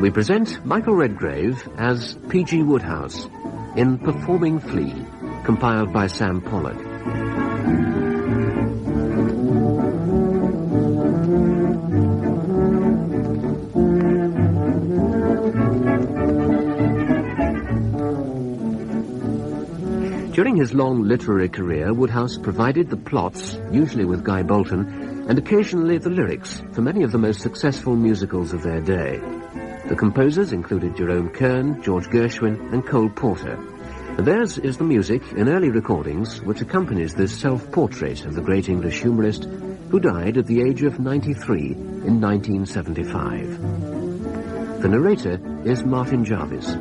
We present Michael Redgrave as P.G. Wodehouse in Performing Flea, compiled by Sam Pollard. During his long literary career, Wodehouse provided the plots, usually with Guy Bolton, and occasionally the lyrics for many of the most successful musicals of their day. The composers included Jerome Kern, George Gershwin, and Cole Porter. And theirs is the music in early recordings which accompanies this self-portrait of the great English humorist who died at the age of 93 in 1975. The narrator is Martin Jarvis.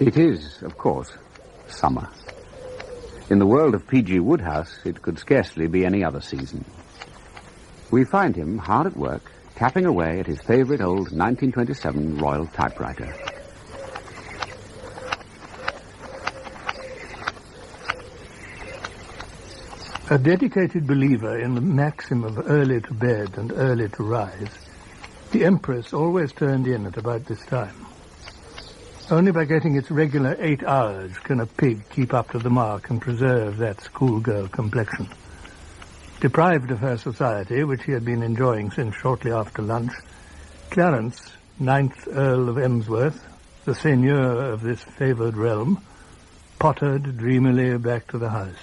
It is, of course, summer. In the world of P.G. Wodehouse, it could scarcely be any other season. We find him hard at work, tapping away at his favourite old 1927 Royal typewriter. A dedicated believer in the maxim of early to bed and early to rise, the Empress always turned in at about this time. Only by getting its regular 8 hours can a pig keep up to the mark and preserve that schoolgirl complexion. Deprived of her society, which he had been enjoying since shortly after lunch, Clarence, 9th Earl of Emsworth, the seigneur of this favoured realm, pottered dreamily back to the house,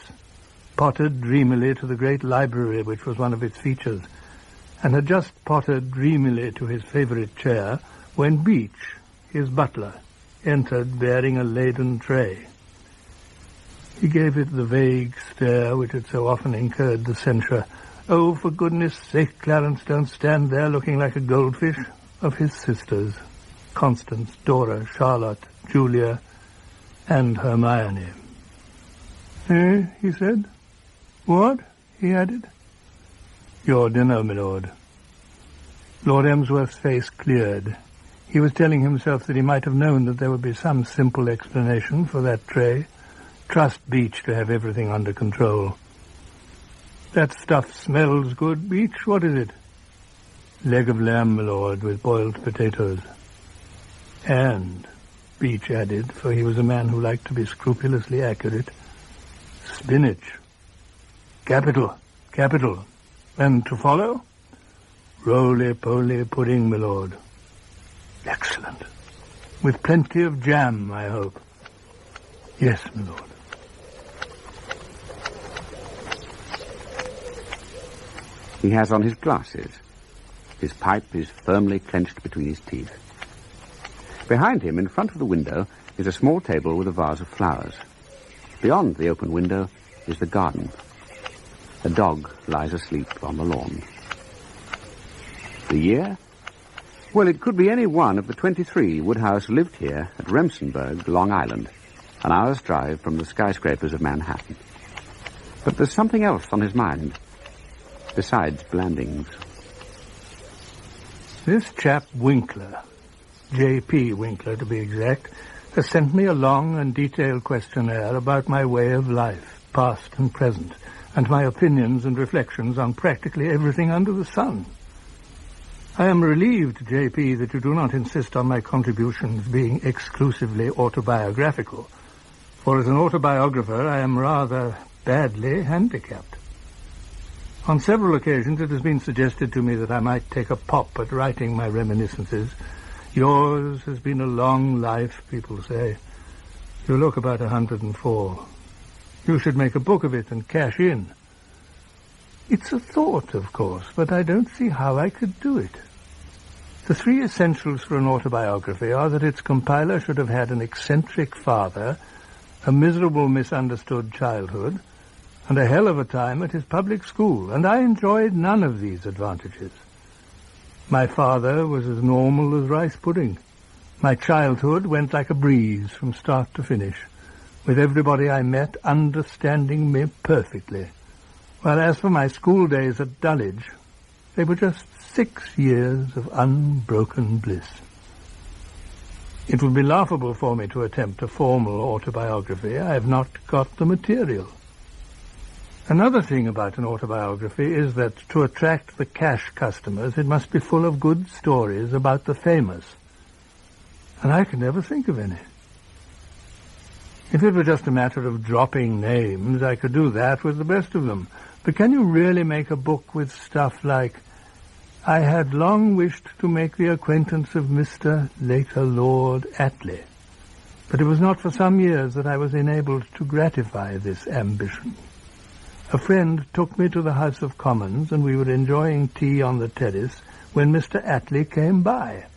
pottered dreamily to the great library which was one of its features, and had just pottered dreamily to his favourite chair when Beach, his butler, entered bearing a laden tray. He gave it the vague stare which had so often incurred the censure, "Oh, for goodness sake, Clarence, don't stand there looking like a goldfish," of his sisters, Constance, Dora, Charlotte, Julia, and Hermione. "Eh?" he said. "What?" he added. "Your dinner, my lord." Lord Emsworth's face cleared. He was telling himself that he might have known that there would be some simple explanation for that tray. Trust Beach to have everything under control. "That stuff smells good, Beach. What is it?" "Leg of lamb, my lord, with boiled potatoes." "And," Beach added, for he was a man who liked to be scrupulously accurate, "spinach." "Capital, capital. And to follow?" "Roly-poly pudding, my lord." "Excellent. With plenty of jam, I hope." "Yes, my lord." He has on his glasses. His pipe is firmly clenched between his teeth. Behind him, in front of the window, is a small table with a vase of flowers. Beyond the open window is the garden. A dog lies asleep on the lawn. The year? Well, it could be any one of the 23 Wodehouse lived here at Remsenburg, Long Island, an hour's drive from the skyscrapers of Manhattan. But there's something else on his mind, besides Blandings. This chap Winkler, J.P. Winkler to be exact, has sent me a long and detailed questionnaire about my way of life, past and present, and my opinions and reflections on practically everything under the sun. I am relieved, J.P., that you do not insist on my contributions being exclusively autobiographical, for as an autobiographer I am rather badly handicapped. On several occasions it has been suggested to me that I might take a pop at writing my reminiscences. Yours has been a long life, people say. You look about 104. You should make a book of it and cash in. It's a thought, of course, but I don't see how I could do it. The 3 essentials for an autobiography are that its compiler should have had an eccentric father, a miserable, misunderstood childhood, and a hell of a time at his public school, and I enjoyed none of these advantages. My father was as normal as rice pudding. My childhood went like a breeze from start to finish, with everybody I met understanding me perfectly, While as for my school days at Dulwich, they were just 6 years of unbroken bliss. It would be laughable for me to attempt a formal autobiography. I have not got the material. Another thing about an autobiography is that to attract the cash customers, it must be full of good stories about the famous. And I can never think of any. If it were just a matter of dropping names, I could do that with the best of them. But can you really make a book with stuff like, I had long wished to make the acquaintance of Mr. later Lord Attlee, but it was not for some years that I was enabled to gratify this ambition. A friend took me to the House of Commons, and we were enjoying tea on the terrace when Mr. Attlee came by.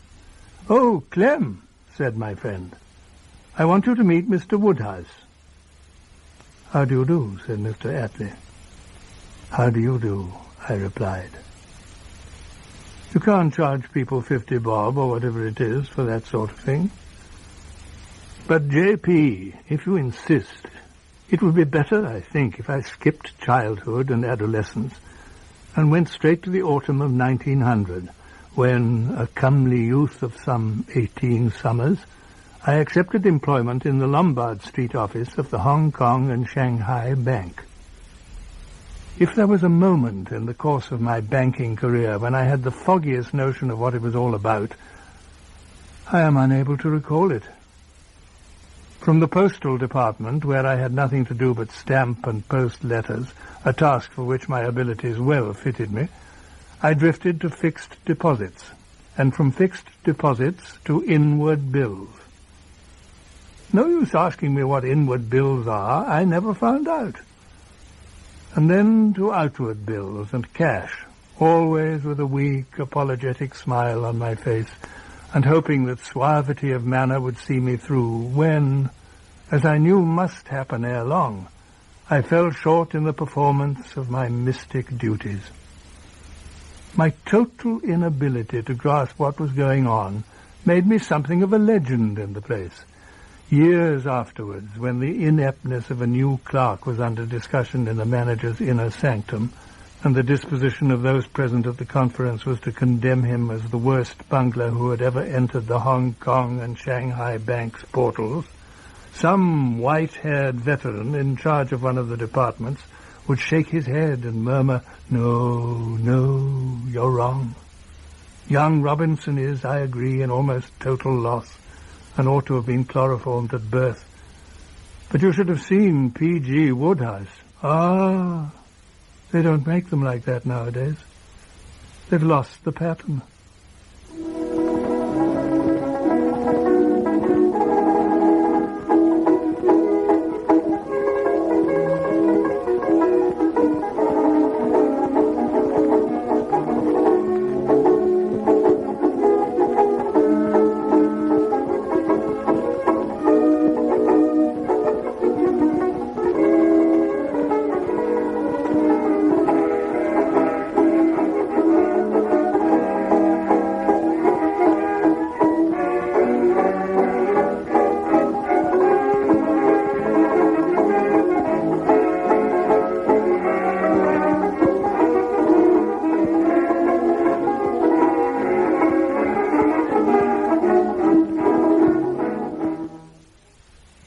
"Oh, Clem," said my friend, "I want you to meet Mr. Wodehouse." "How do you do?" said Mr. Attlee. "How do you do?" I replied. You can't charge people 50 bob or whatever it is for that sort of thing. But, J.P., if you insist, it would be better, I think, if I skipped childhood and adolescence and went straight to the autumn of 1900, when, a comely youth of some 18 summers, I accepted employment in the Lombard Street office of the Hong Kong and Shanghai Bank. If there was a moment in the course of my banking career when I had the foggiest notion of what it was all about, I am unable to recall it. From the postal department, where I had nothing to do but stamp and post letters, a task for which my abilities well fitted me, I drifted to fixed deposits, and from fixed deposits to inward bills. No use asking me what inward bills are, I never found out. And then to outward bills and cash, always with a weak, apologetic smile on my face, and hoping that suavity of manner would see me through when, as I knew must happen ere long, I fell short in the performance of my mystic duties. My total inability to grasp what was going on made me something of a legend in the place. Years afterwards, when the ineptness of a new clerk was under discussion in the manager's inner sanctum, and the disposition of those present at the conference was to condemn him as the worst bungler who had ever entered the Hong Kong and Shanghai Bank's portals, some white-haired veteran in charge of one of the departments would shake his head and murmur, "No, no, you're wrong. Young Robinson is, I agree, an almost total loss, and ought to have been chloroformed at birth. But you should have seen P.G. Wodehouse. Ah, they don't make them like that nowadays. They've lost the pattern."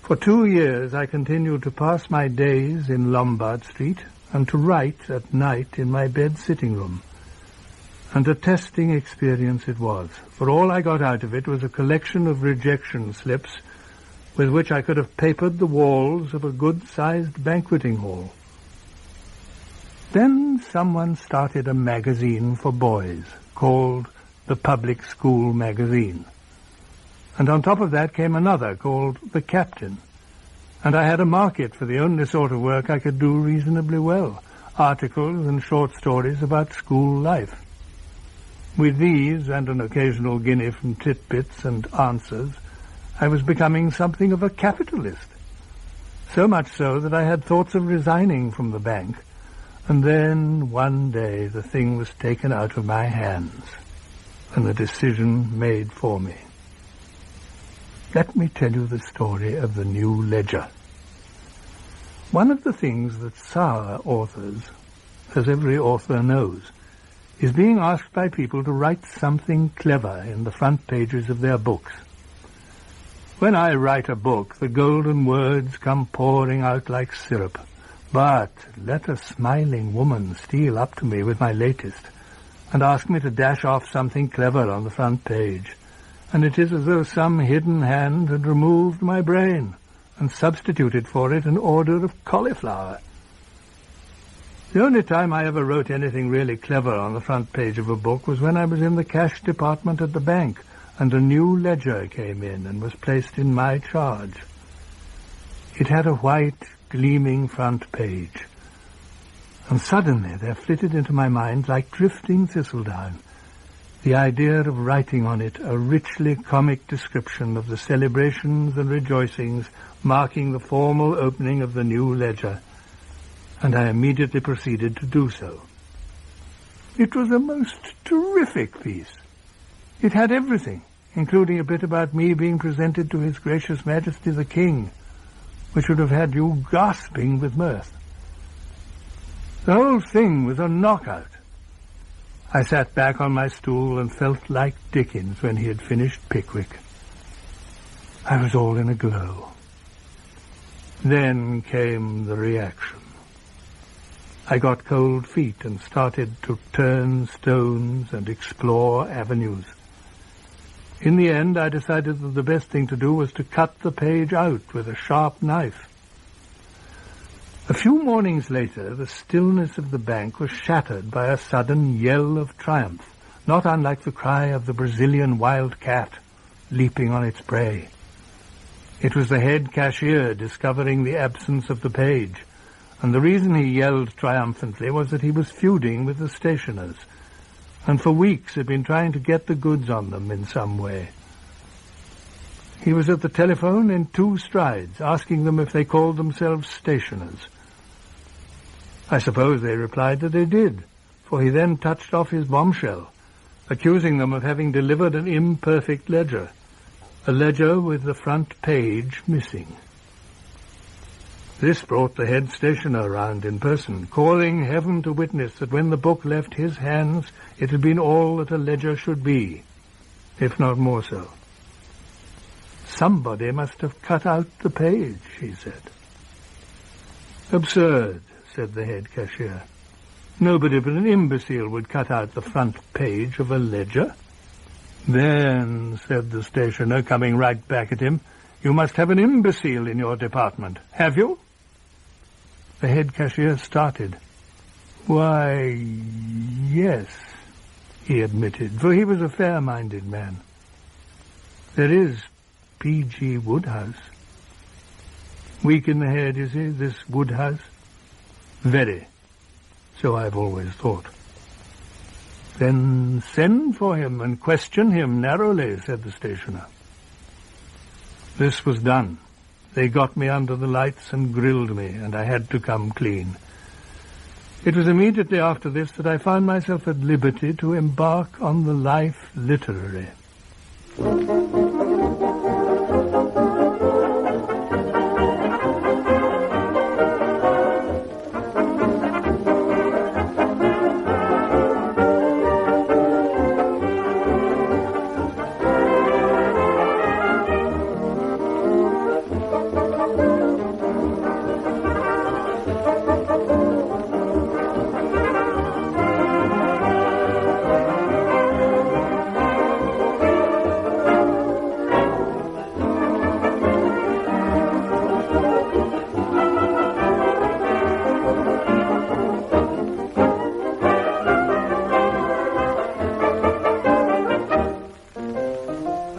For 2 years I continued to pass my days in Lombard Street and to write at night in my bed sitting room. And a testing experience it was, for all I got out of it was a collection of rejection slips with which I could have papered the walls of a good-sized banqueting hall. Then someone started a magazine for boys called the Public School Magazine. And on top of that came another called The Captain. And I had a market for the only sort of work I could do reasonably well, articles and short stories about school life. With these and an occasional guinea from Titbits and Answers, I was becoming something of a capitalist. So much so that I had thoughts of resigning from the bank. And then one day the thing was taken out of my hands and the decision made for me. Let me tell you the story of the new ledger. One of the things that sour authors, as every author knows, is being asked by people to write something clever in the front pages of their books. When I write a book, the golden words come pouring out like syrup. But let a smiling woman steal up to me with my latest and ask me to dash off something clever on the front page, and it is as though some hidden hand had removed my brain and substituted for it an order of cauliflower. The only time I ever wrote anything really clever on the front page of a book was when I was in the cash department at the bank, and a new ledger came in and was placed in my charge. It had a white, gleaming front page, and suddenly there flitted into my mind, like drifting thistledown, the idea of writing on it a richly comic description of the celebrations and rejoicings marking the formal opening of the new ledger, and I immediately proceeded to do so. It was a most terrific piece. It had everything, including a bit about me being presented to His Gracious Majesty the King, which would have had you gasping with mirth. The whole thing was a knockout. I sat back on my stool and felt like Dickens when he had finished Pickwick. I was all in a glow. Then came the reaction. I got cold feet and started to turn stones and explore avenues. In the end, I decided that the best thing to do was to cut the page out with a sharp knife. A few mornings later, the stillness of the bank was shattered by a sudden yell of triumph, not unlike the cry of the Brazilian wild cat leaping on its prey. It was the head cashier discovering the absence of the page, and the reason he yelled triumphantly was that he was feuding with the stationers, and for weeks had been trying to get the goods on them in some way. He was at the telephone in 2 strides, asking them if they called themselves stationers. I suppose they replied that they did, for he then touched off his bombshell, accusing them of having delivered an imperfect ledger, a ledger with the front page missing. This brought the head stationer round in person, calling heaven to witness that when the book left his hands, it had been all that a ledger should be, if not more so. Somebody must have cut out the page, he said. Absurd, said the head cashier. Nobody but an imbecile would cut out the front page of a ledger. Then, said the stationer, coming right back at him, you must have an imbecile in your department, have you? The head cashier started. Why, yes, he admitted, for he was a fair-minded man. There is P.G. Wodehouse. Weak in the head, is he, this Wodehouse? Very. So I've always thought. Then send for him and question him narrowly, said the stationer. This was done. They got me under the lights and grilled me, and I had to come clean. It was immediately after this that I found myself at liberty to embark on the life literary.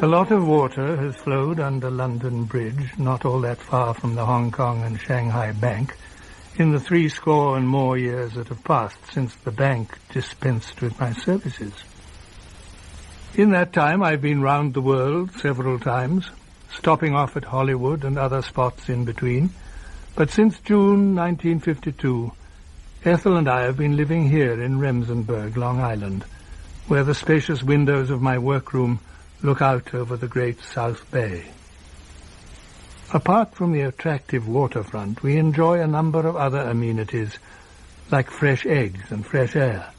A lot of water has flowed under London Bridge, not all that far from the Hong Kong and Shanghai Bank, in the 70 and more years that have passed since the bank dispensed with my services. In that time I've been round the world several times, stopping off at Hollywood and other spots in between, but since June 1952, Ethel and I have been living here in Remsenburg, Long Island, where the spacious windows of my workroom look out over the great South Bay. Apart from the attractive waterfront, we enjoy a number of other amenities, like fresh eggs and fresh air.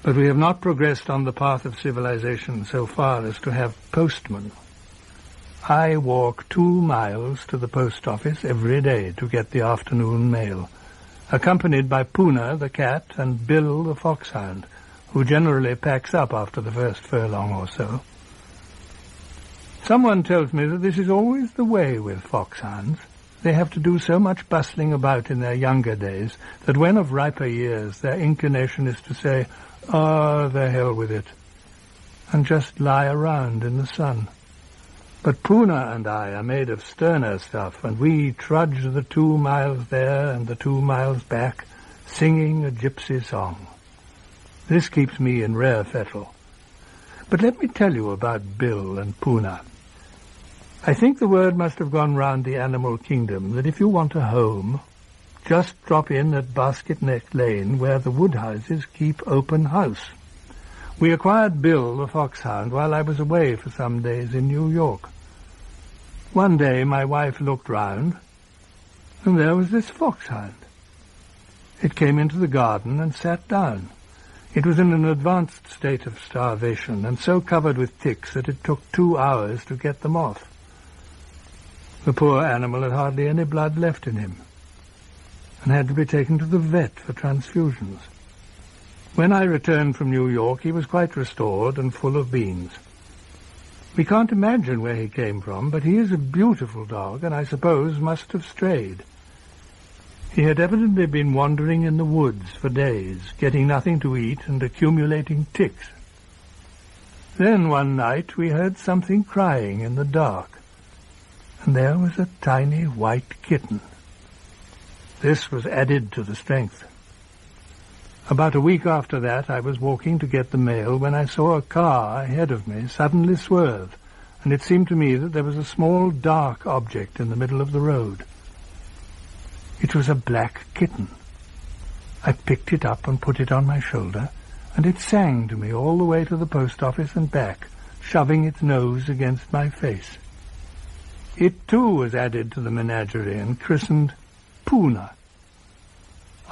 But we have not progressed on the path of civilization so far as to have postmen. I walk 2 miles to the post office every day to get the afternoon mail, accompanied by Puna, the cat, and Bill, the foxhound, who generally packs up after the first furlong or so. Someone tells me that this is always the way with foxhounds. They have to do so much bustling about in their younger days that when of riper years their inclination is to say, "Ah, the hell with it," and just lie around in the sun. But Puna and I are made of sterner stuff, and we trudge the 2 miles there and the 2 miles back, singing a gypsy song. This keeps me in rare fettle. But let me tell you about Bill and Puna. I think the word must have gone round the animal kingdom that if you want a home, just drop in at Basket Neck Lane, where the Wodehouses keep open house. We acquired Bill, the foxhound, while I was away for some days in New York. One day my wife looked round, and there was this foxhound. It came into the garden and sat down. It was in an advanced state of starvation, and so covered with ticks that it took 2 hours to get them off. The poor animal had hardly any blood left in him, and had to be taken to the vet for transfusions. When I returned from New York, he was quite restored and full of beans. We can't imagine where he came from, but he is a beautiful dog, and I suppose must have strayed. He had evidently been wandering in the woods for days, getting nothing to eat and accumulating ticks. Then one night we heard something crying in the dark, and there was a tiny white kitten. This was added to the strength. About a week after that, I was walking to get the mail when I saw a car ahead of me suddenly swerve, and it seemed to me that there was a small dark object in the middle of the road. It was a black kitten. I picked it up and put it on my shoulder, and it sang to me all the way to the post office and back, shoving its nose against my face. It too was added to the menagerie and christened Puna.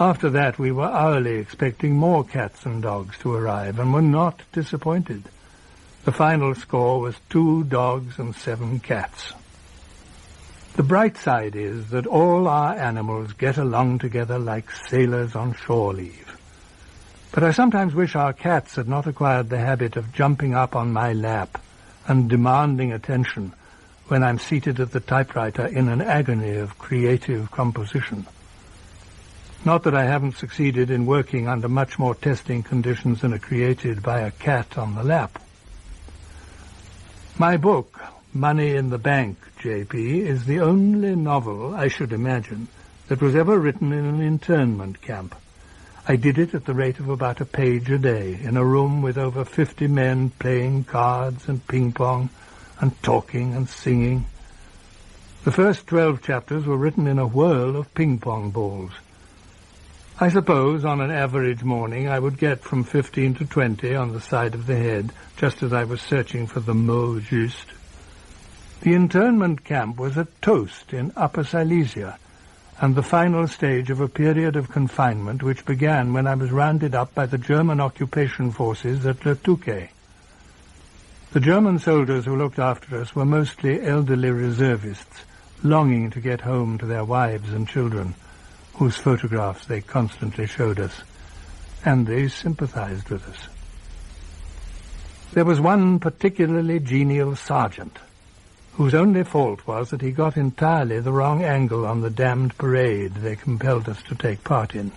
After that we were hourly expecting more cats and dogs to arrive, and were not disappointed. The final score was 2 dogs and 7 cats. The bright side is that all our animals get along together like sailors on shore leave. But I sometimes wish our cats had not acquired the habit of jumping up on my lap and demanding attention when I'm seated at the typewriter in an agony of creative composition. Not that I haven't succeeded in working under much more testing conditions than are created by a cat on the lap. My book, Money in the Bank, J.P., is the only novel, I should imagine, that was ever written in an internment camp. I did it at the rate of about a page a day, in a room with over 50 men playing cards and ping-pong and talking and singing. The first 12 chapters were written in a whirl of ping-pong balls. I suppose on an average morning I would get from 15 to 20 on the side of the head, just as I was searching for the mot juste. The internment camp was a toast in Upper Silesia, and the final stage of a period of confinement which began when I was rounded up by the German occupation forces at Le Touquet. The German soldiers who looked after us were mostly elderly reservists, longing to get home to their wives and children, whose photographs they constantly showed us, and they sympathized with us. There was one particularly genial sergeant, whose only fault was that he got entirely the wrong angle on the damned parade they compelled us to take part in.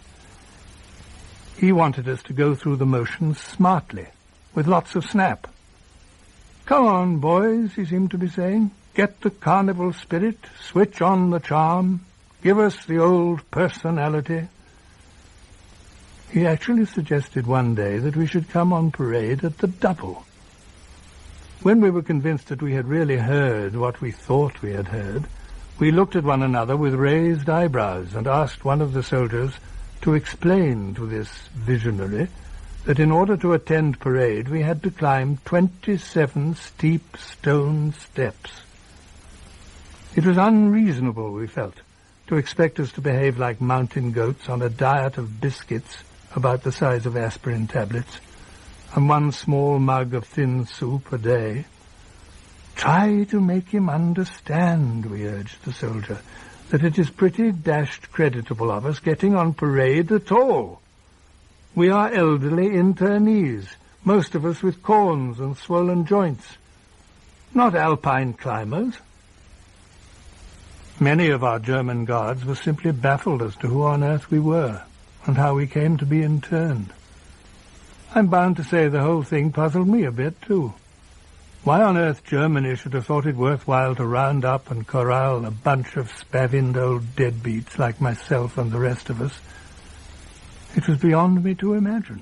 He wanted us to go through the motions smartly, with lots of snap. "Come on, boys," he seemed to be saying. "Get the carnival spirit, switch on the charm, give us the old personality." He actually suggested one day that we should come on parade at the double. When we were convinced that we had really heard what we thought we had heard, we looked at one another with raised eyebrows and asked one of the soldiers to explain to this visionary that in order to attend parade we had to climb 27 steep stone steps. It was unreasonable, we felt, to expect us to behave like mountain goats on a diet of biscuits about the size of aspirin tablets, and one small mug of thin soup a day. Try to make him understand, we urged the soldier, that it is pretty dashed creditable of us getting on parade at all. We are elderly internees, most of us with corns and swollen joints, not alpine climbers. Many of our German guards were simply baffled as to who on earth we were and how we came to be interned. I'm bound to say the whole thing puzzled me a bit, too. Why on earth Germany should have thought it worthwhile to round up and corral a bunch of spavined old deadbeats like myself and the rest of us, it was beyond me to imagine.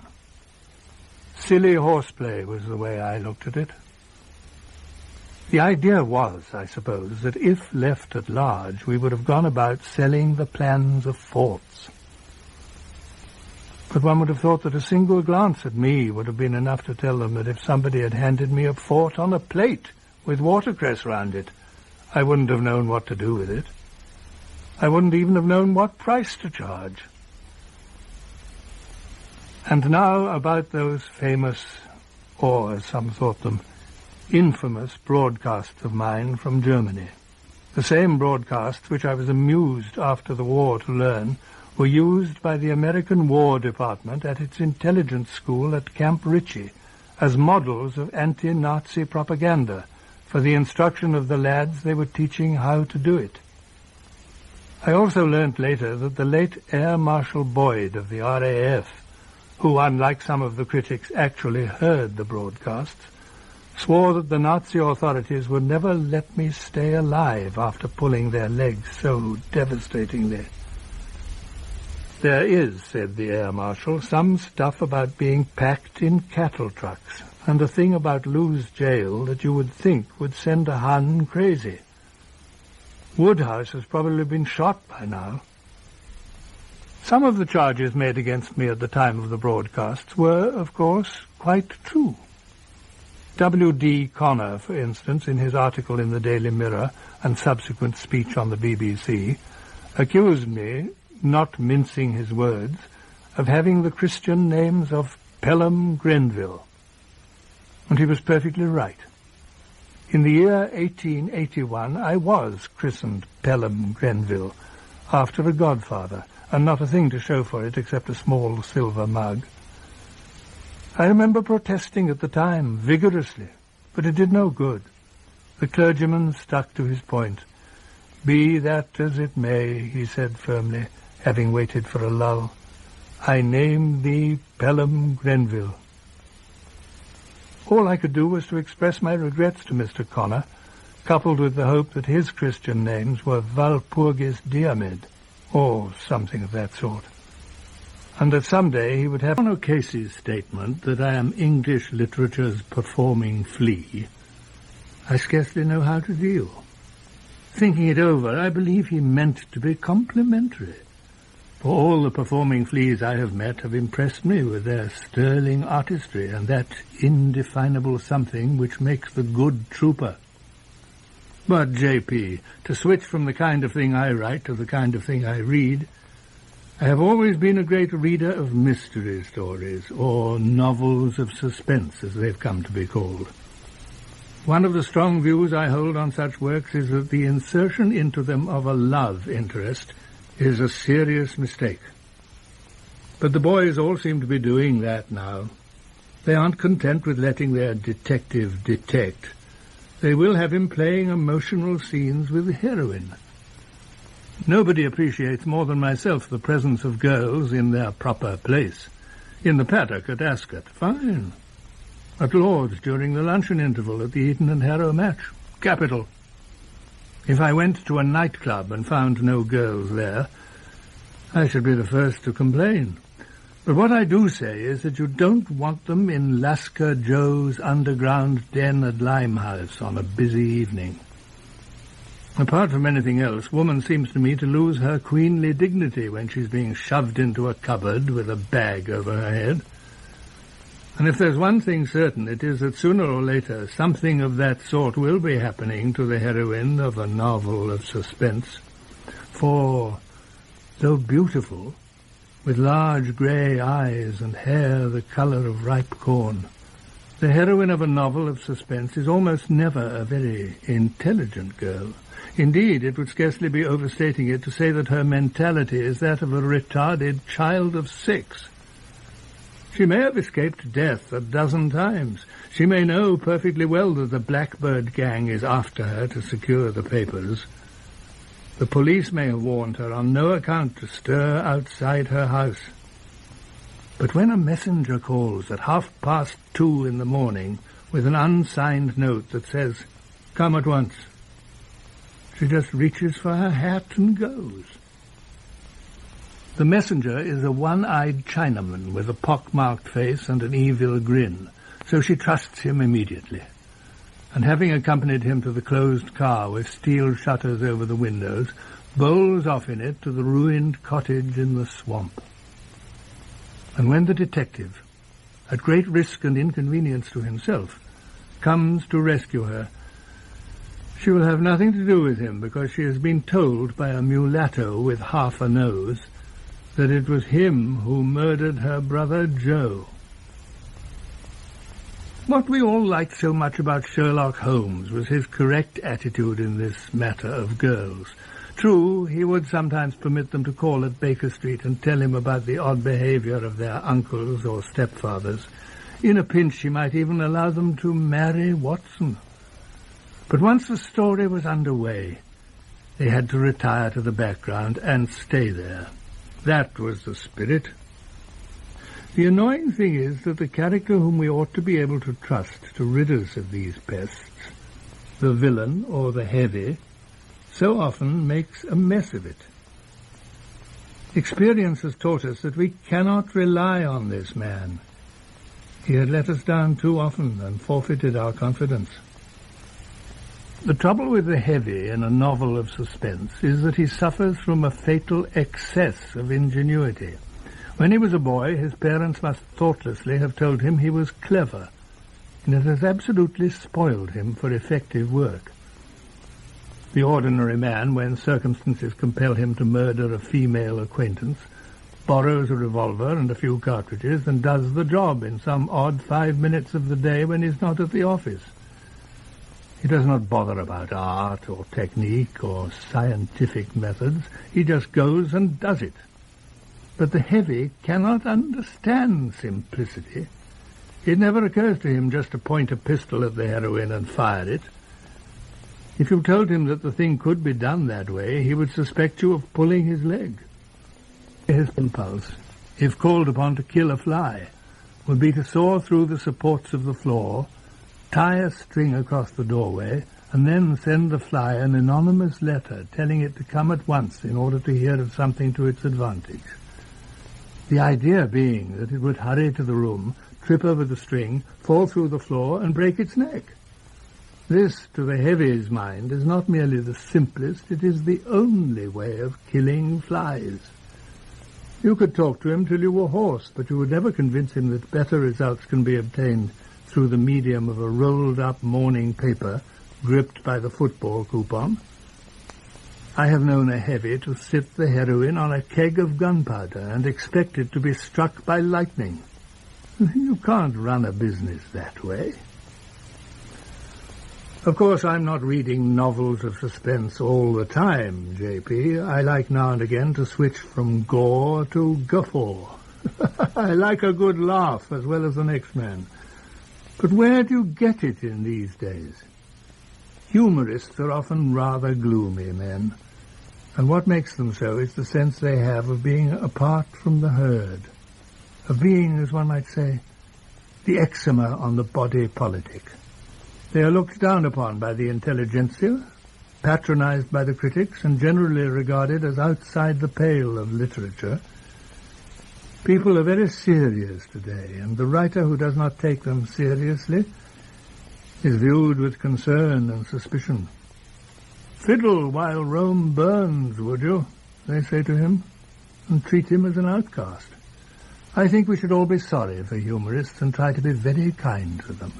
Silly horseplay was the way I looked at it. The idea was, I suppose, that if left at large, we would have gone about selling the plans of forts. But one would have thought that a single glance at me would have been enough to tell them that if somebody had handed me a fort on a plate with watercress round it, I wouldn't have known what to do with it. I wouldn't even have known what price to charge. And now about those famous, or as some thought them, infamous broadcasts of mine from Germany. The same broadcasts which I was amused after the war to learn were used by the American War Department at its intelligence school at Camp Ritchie as models of anti-Nazi propaganda for the instruction of the lads they were teaching how to do it. I also learnt later that the late Air Marshal Boyd of the RAF, who, unlike some of the critics, actually heard the broadcasts, swore that the Nazi authorities would never let me stay alive after pulling their legs so devastatingly. There is, said the Air Marshal, some stuff about being packed in cattle trucks, and a thing about Lewes jail that you would think would send a Hun crazy. Wodehouse has probably been shot by now. Some of the charges made against me at the time of the broadcasts were, of course, quite true. W.D. Connor, for instance, in his article in the Daily Mirror and subsequent speech on the BBC, accused me, not mincing his words, of having the Christian names of Pelham Grenville. And he was perfectly right. In the year 1881, I was christened Pelham Grenville, after a godfather, and not a thing to show for it except a small silver mug. I remember protesting at the time, vigorously, but it did no good. The clergyman stuck to his point. Be that as it may, he said firmly, having waited for a lull, I name thee Pelham Grenville. All I could do was to express my regrets to Mr. Connor, coupled with the hope that his Christian names were Walpurgis Diomed, or something of that sort, and that someday he would have... On O'Casey's statement that I am English literature's performing flea, I scarcely know how to deal. Thinking it over, I believe he meant to be complimentary, for all the performing fleas I have met have impressed me with their sterling artistry and that indefinable something which makes the good trooper. But, J.P., to switch from the kind of thing I write to the kind of thing I read, I have always been a great reader of mystery stories, or novels of suspense, as they've come to be called. One of the strong views I hold on such works is that the insertion into them of a love interest is a serious mistake. But the boys all seem to be doing that now. They aren't content with letting their detective detect. They will have him playing emotional scenes with the heroine. Nobody appreciates more than myself the presence of girls in their proper place. In the paddock at Ascot, fine. At Lord's during the luncheon interval at the Eton and Harrow match, capital. If I went to a nightclub and found no girls there, I should be the first to complain. But what I do say is that you don't want them in Lasker Joe's underground den at Limehouse on a busy evening. Apart from anything else, woman seems to me to lose her queenly dignity when she's being shoved into a cupboard with a bag over her head. And if there's one thing certain, it is that sooner or later something of that sort will be happening to the heroine of a novel of suspense. 6'4", though beautiful, with large grey eyes and hair the colour of ripe corn. The heroine of a novel of suspense is almost never a very intelligent girl. Indeed, it would scarcely be overstating it to say that her mentality is that of a retarded child of 6. She may have escaped death a dozen times. She may know perfectly well that the Blackbird gang is after her to secure the papers. The police may have warned her on no account to stir outside her house. But when a messenger calls at 2:30 in the morning with an unsigned note that says, "Come at once," she just reaches for her hat and goes. The messenger is a one-eyed Chinaman with a pock-marked face and an evil grin, so she trusts him immediately. And having accompanied him to the closed car with steel shutters over the windows, bowls off in it to the ruined cottage in the swamp. And when the detective, at great risk and inconvenience to himself, comes to rescue her, she will have nothing to do with him because she has been told by a mulatto with half a nose that it was him who murdered her brother Joe. What we all liked so much about Sherlock Holmes was his correct attitude in this matter of girls. True, he would sometimes permit them to call at Baker Street and tell him about the odd behaviour of their uncles or stepfathers. In a pinch, he might even allow them to marry Watson. But once the story was underway, they had to retire to the background and stay there. That was the spirit. The annoying thing is that the character whom we ought to be able to trust to rid us of these pests, the villain or the heavy, so often makes a mess of it. Experience has taught us that we cannot rely on this man. He had let us down too often and forfeited our confidence. The trouble with the heavy in a novel of suspense is that he suffers from a fatal excess of ingenuity. When he was a boy, his parents must thoughtlessly have told him he was clever, and it has absolutely spoiled him for effective work. The ordinary man, when circumstances compel him to murder a female acquaintance, borrows a revolver and a few cartridges and does the job in some odd 5 minutes of the day when he's not at the office. He does not bother about art or technique or scientific methods. He just goes and does it. But the heavy cannot understand simplicity. It never occurs to him just to point a pistol at the heroine and fire it. If you told him that the thing could be done that way, he would suspect you of pulling his leg. His impulse, if called upon to kill a fly, would be to saw through the supports of the floor, tie a string across the doorway, and then send the fly an anonymous letter telling it to come at once in order to hear of something to its advantage. The idea being that it would hurry to the room, trip over the string, fall through the floor, and break its neck. This, to the heavy's mind, is not merely the simplest, it is the only way of killing flies. You could talk to him till you were hoarse, but you would never convince him that better results can be obtained through the medium of a rolled-up morning paper gripped by the football coupon. I have known a heavy to sit the heroine on a keg of gunpowder and expect it to be struck by lightning. You can't run a business that way. Of course, I'm not reading novels of suspense all the time, J.P. I like now and again to switch from gore to guffaw. I like a good laugh as well as the next man. But where do you get it in these days? Humorists are often rather gloomy men, and what makes them so is the sense they have of being apart from the herd, of being, as one might say, the eczema on the body politic. They are looked down upon by the intelligentsia, patronized by the critics, and generally regarded as outside the pale of literature. People are very serious today, and the writer who does not take them seriously is viewed with concern and suspicion. "Fiddle while Rome burns, would you?" they say to him, and treat him as an outcast. I think we should all be sorry for humorists and try to be very kind to them,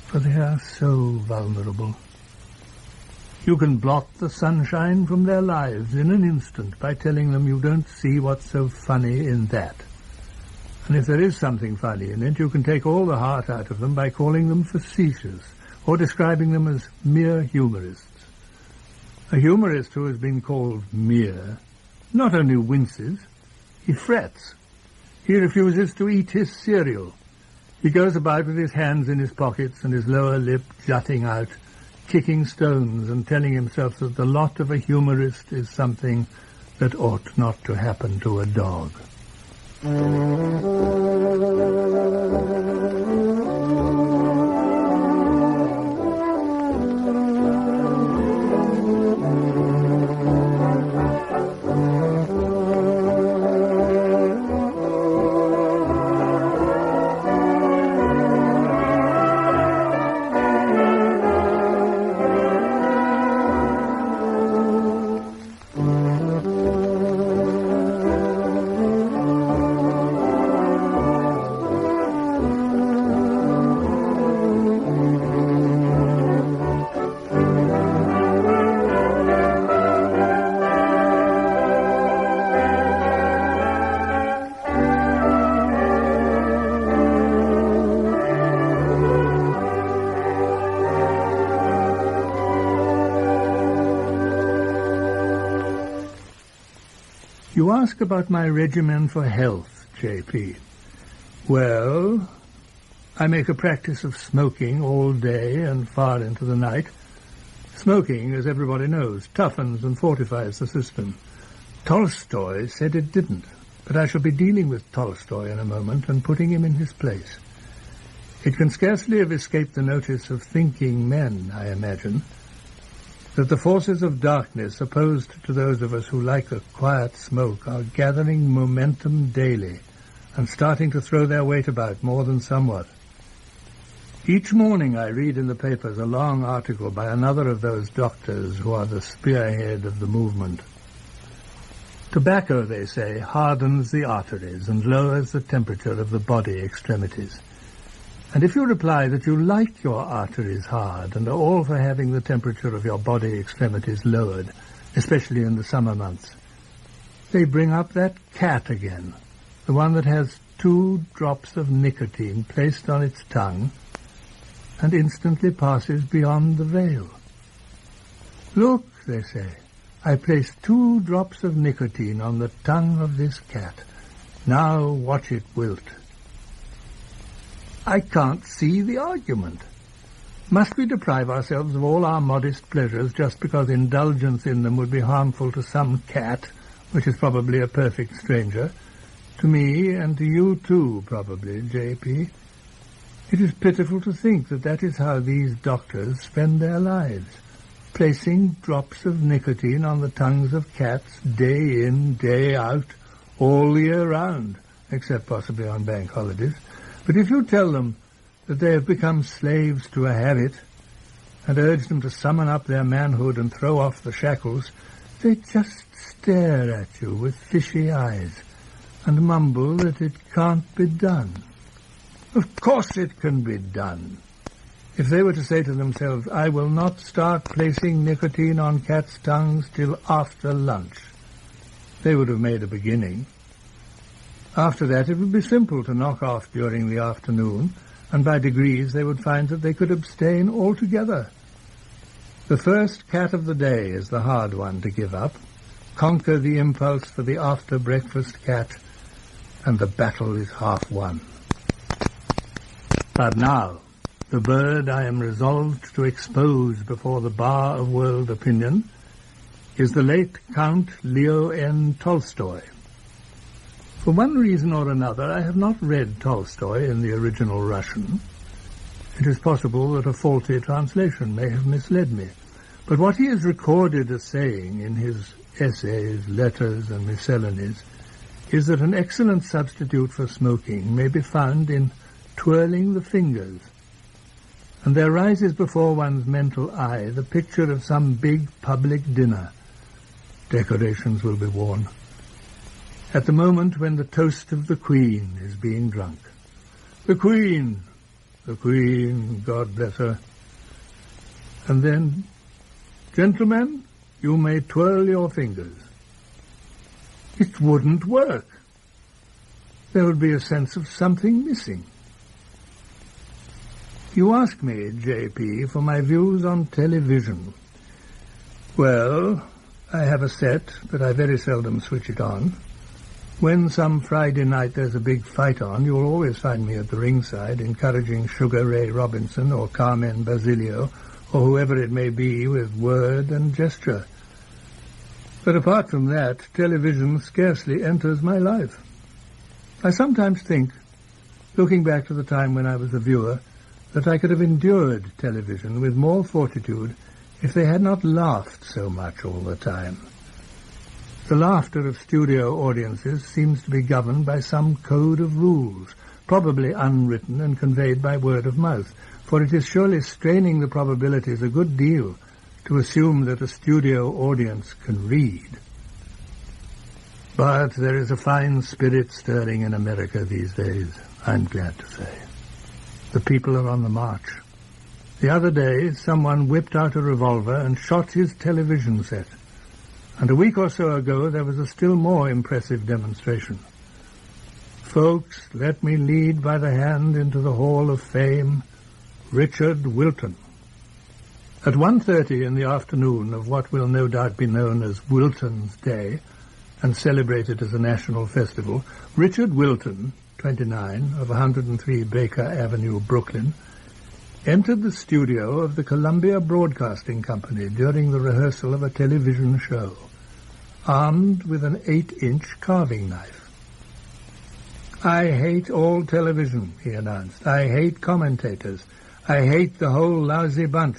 for they are so vulnerable. You can blot the sunshine from their lives in an instant by telling them you don't see what's so funny in that. And if there is something funny in it, you can take all the heart out of them by calling them facetious or describing them as mere humorists. A humorist who has been called mere not only winces, he frets. He refuses to eat his cereal. He goes about with his hands in his pockets and his lower lip jutting out, kicking stones and telling himself that the lot of a humorist is something that ought not to happen to a dog. You ask about my regimen for health, J.P. Well, I make a practice of smoking all day and far into the night. Smoking, as everybody knows, toughens and fortifies the system. Tolstoy said it didn't, but I shall be dealing with Tolstoy in a moment and putting him in his place. It can scarcely have escaped the notice of thinking men, I imagine, that the forces of darkness opposed to those of us who like a quiet smoke are gathering momentum daily and starting to throw their weight about more than somewhat. Each morning I read in the papers a long article by another of those doctors who are the spearhead of the movement. Tobacco, they say, hardens the arteries and lowers the temperature of the body extremities. And if you reply that you like your arteries hard and are all for having the temperature of your body extremities lowered, especially in the summer months, they bring up that cat again, the one that has 2 drops of nicotine placed on its tongue and instantly passes beyond the veil. Look, they say, I placed 2 drops of nicotine on the tongue of this cat. Now watch it wilt. I can't see the argument. Must we deprive ourselves of all our modest pleasures just because indulgence in them would be harmful to some cat, which is probably a perfect stranger, to me and to you too, probably, J.P.? It is pitiful to think that that is how these doctors spend their lives, placing drops of nicotine on the tongues of cats day in, day out, all the year round, except possibly on bank holidays. But if you tell them that they have become slaves to a habit and urge them to summon up their manhood and throw off the shackles, they just stare at you with fishy eyes and mumble that it can't be done. Of course it can be done. If they were to say to themselves, I will not start placing nicotine on cats' tongues till after lunch, they would have made a beginning. After that, it would be simple to knock off during the afternoon, and by degrees they would find that they could abstain altogether. The first cat of the day is the hard one to give up. Conquer the impulse for the after-breakfast cat, and the battle is half won. But now, the bird I am resolved to expose before the bar of world opinion is the late Count Leo N. Tolstoy. For one reason or another, I have not read Tolstoy in the original Russian. It is possible that a faulty translation may have misled me. But what he is recorded as saying in his essays, letters, and miscellanies is that an excellent substitute for smoking may be found in twirling the fingers. And there rises before one's mental eye the picture of some big public dinner. Decorations will be worn. At the moment when the toast of the Queen is being drunk. The Queen, God bless her. And then Gentlemen, you may twirl your fingers. It wouldn't work. There would be a sense of something missing. You ask me, J.P., for my views on television. Well, I have a set, but I very seldom switch it on. When some Friday night there's a big fight on, you'll always find me at the ringside, encouraging Sugar Ray Robinson or Carmen Basilio, or whoever it may be, with word and gesture. But apart from that, television scarcely enters my life. I sometimes think, looking back to the time when I was a viewer, that I could have endured television with more fortitude if they had not laughed so much all the time. The laughter of studio audiences seems to be governed by some code of rules, probably unwritten and conveyed by word of mouth, for it is surely straining the probabilities a good deal to assume that a studio audience can read. But there is a fine spirit stirring in America these days, I'm glad to say. The people are on the march. The other day, someone whipped out a revolver and shot his television set. And a week or so ago, there was a still more impressive demonstration. Folks, let me lead by the hand into the Hall of Fame Richard Wilton. At 1:30 in the afternoon of what will no doubt be known as Wilton's Day, and celebrated as a national festival, Richard Wilton, 29, of 103 Baker Avenue, Brooklyn, entered the studio of the Columbia Broadcasting Company during the rehearsal of a television show, armed with an 8-inch carving knife. "I hate all television," he announced. "I hate commentators. I hate the whole lousy bunch.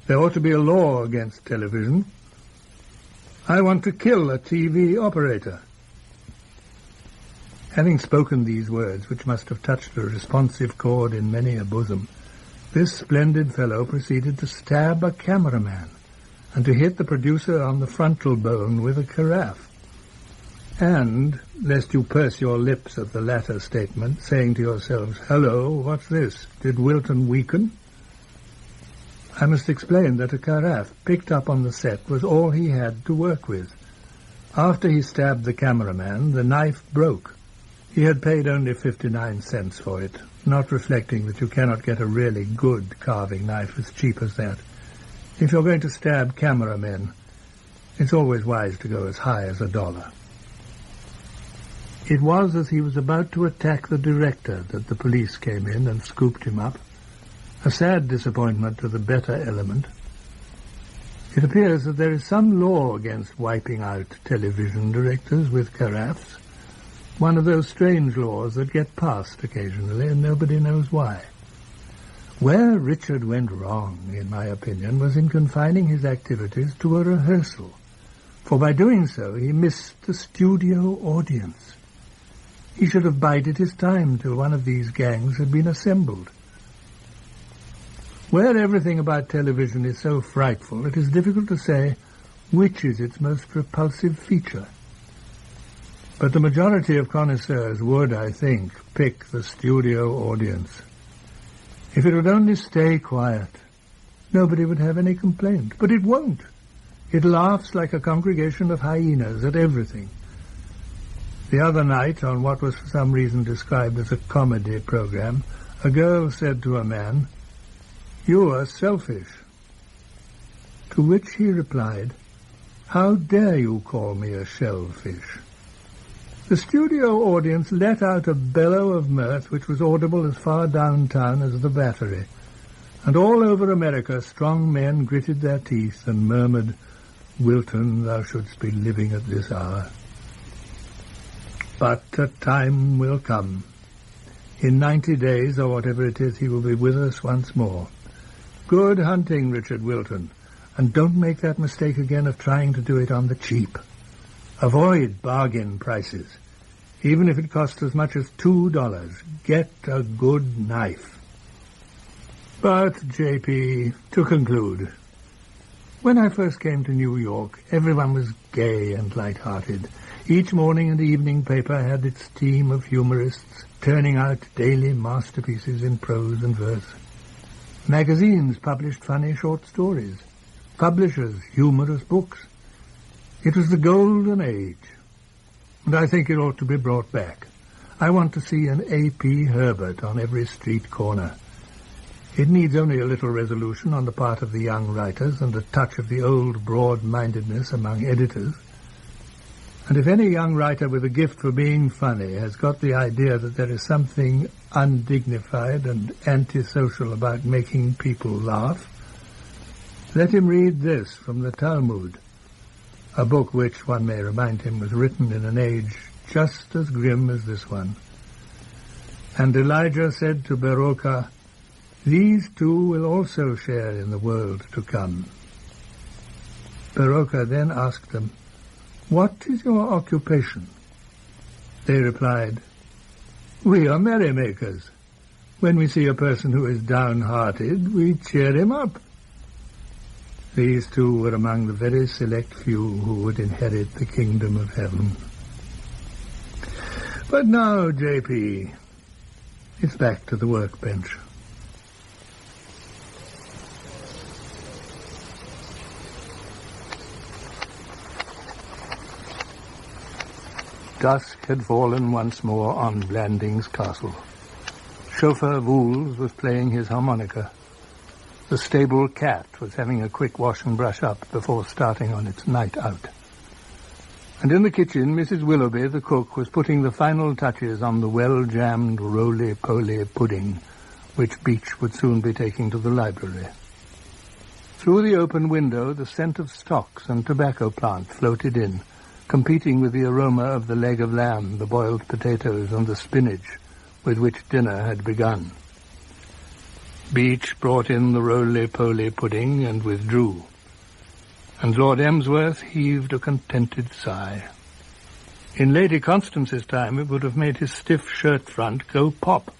There ought to be a law against television. I want to kill a TV operator." Having spoken these words, which must have touched a responsive chord in many a bosom, this splendid fellow proceeded to stab a cameraman and to hit the producer on the frontal bone with a carafe. And, lest you purse your lips at the latter statement, saying to yourselves, "Hello, what's this? Did Wilton weaken?" I must explain that a carafe picked up on the set was all he had to work with. After he stabbed the cameraman, the knife broke. He had paid only 59 cents for it, not reflecting that you cannot get a really good carving knife as cheap as that. If you're going to stab cameramen, it's always wise to go as high as $1. It was as he was about to attack the director that the police came in and scooped him up. A sad disappointment to the better element. It appears that there is some law against wiping out television directors with carafes. One of those strange laws that get passed occasionally and nobody knows why. Where Richard went wrong, in my opinion, was in confining his activities to a rehearsal, for by doing so he missed the studio audience. He should have bided his time till one of these gangs had been assembled. Where everything about television is so frightful, it is difficult to say which is its most repulsive feature. But the majority of connoisseurs would, I think, pick the studio audience. If it would only stay quiet, nobody would have any complaint. But it won't. It laughs like a congregation of hyenas at everything. The other night, on what was for some reason described as a comedy program, a girl said to a man, "You are selfish." To which he replied, "How dare you call me a shellfish?" The studio audience let out a bellow of mirth which was audible as far downtown as the Battery, and all over America strong men gritted their teeth and murmured, "Wilton, thou shouldst be living at this hour." But a time will come. In 90 days, or whatever it is, he will be with us once more. Good hunting, Richard Wilton, and don't make that mistake again of trying to do it on the cheap. Avoid bargain prices. Even if it costs as much as $2, get a good knife. But, J.P., to conclude, when I first came to New York, everyone was gay and light-hearted. Each morning and evening paper had its team of humorists turning out daily masterpieces in prose and verse. Magazines published funny short stories. publishers, humorous books. It was the golden age, and I think it ought to be brought back. I want to see an A.P. Herbert on every street corner. It needs only a little resolution on the part of the young writers and a touch of the old broad-mindedness among editors. And if any young writer with a gift for being funny has got the idea that there is something undignified and antisocial about making people laugh, let him read this from the Talmud, a book which, one may remind him, was written in an age just as grim as this one. And Elijah said to Beroka, "These two will also share in the world to come." Beroka then asked them, "What is your occupation?" They replied, "We are merrymakers. When we see a person who is downhearted, we cheer him up." These two were among the very select few who would inherit the kingdom of heaven. But now, J.P., it's back to the workbench. Dusk had fallen once more on Blanding's castle. Chauffeur Voules was playing his harmonica. The stable cat was having a quick wash and brush up before starting on its night out. And in the kitchen, Mrs. Willoughby, the cook, was putting the final touches on the well-jammed roly-poly pudding, which Beach would soon be taking to the library. Through the open window, the scent of stocks and tobacco plant floated in, competing with the aroma of the leg of lamb, the boiled potatoes, and the spinach with which dinner had begun. Beach brought in the roly-poly pudding and withdrew, and Lord Emsworth heaved a contented sigh. In Lady Constance's time it would have made his stiff shirt front go pop,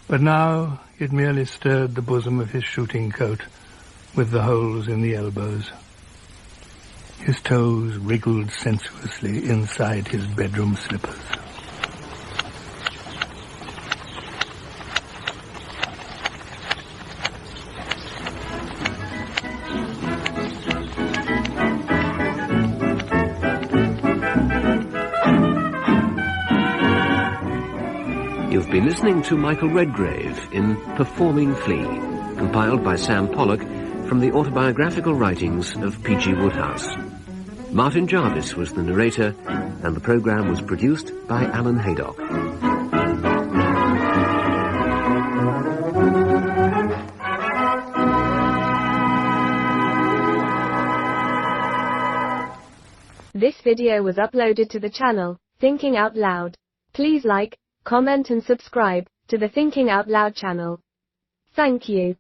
but now it merely stirred the bosom of his shooting coat with the holes in the elbows. His toes wriggled sensuously inside his bedroom slippers. You've been listening to Michael Redgrave in Performing Flea, compiled by Sam Pollock from the autobiographical writings of P.G. Wodehouse. Martin Jarvis was the narrator, and the programme was produced by Alan Haydock. This video was uploaded to the channel, Thinking Out Loud. Please like, comment and subscribe to the Thinking Out Loud channel. Thank you.